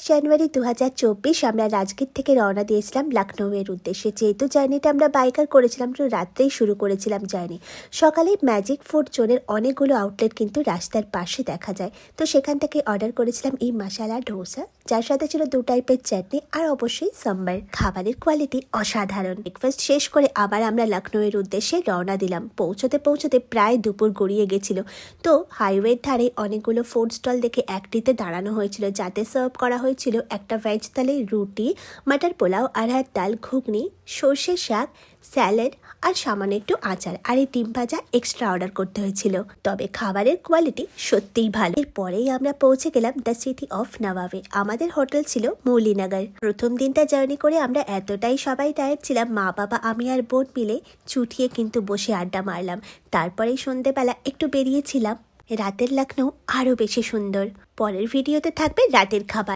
জানুয়ারি 2024 আমরা রাজগীর থেকে রওনা দিয়েছিলাম লখনৌয়ের উদ্দেশ্যে। যেহেতু জার্নিটা আমরা বাইকার করেছিলাম, তো রাত্রেই শুরু করেছিলাম জার্নি। সকালে ম্যাজিক ফুড জোনের অনেকগুলো আউটলেট কিন্তু রাস্তার পাশে দেখা যায়, তো সেখান থেকে অর্ডার করেছিলাম এই মশালা ডোসা, যার সাথে ছিল 2 টাইপের চাটনি আর অবশ্যই সাম্বার। খাবারের কোয়ালিটি অসাধারণ। ব্রেকফাস্ট শেষ করে আবার আমরা লখনৌয়ের উদ্দেশ্যে রওনা দিলাম। পৌঁছতে পৌঁছতে প্রায় দুপুর গড়িয়ে গেছিল। তো হাইওয়ের ধারে অনেকগুলো ফুড স্টল দেখে একটিতে দাঁড়ানো হয়েছিল, যাতে সার্ভ করা হয়েছিল একটা ভেজ থালি, রুটি, মাটার পোলাও, আরহার ডাল, ঘুগনি, সর্ষের শাক, স্যালাড আর সামান্য একটু আচার আর এই ডিম ভাজা এক্সট্রা অর্ডার করতে হয়েছিল। তবে খাবারের কোয়ালিটি সত্যিই ভালো। এরপরেই আমরা পৌঁছে গেলাম দ্য সিটি অফ নবাবে। আমাদের হোটেল ছিল মৌলিনগর। প্রথম দিনটা জার্নি করে আমরা এতটাই সবাই টায়ার্ড ছিলাম, মা বাবা আমি আর বোন মিলে চুটিয়ে কিন্তু বসে আড্ডা মারলাম। তারপরেই সন্ধেবেলা একটু বেরিয়েছিলাম। রাতের লখনৌ আরও বেশি সুন্দর। পরের ভিডিওতে থাকবে রাতের খাবার।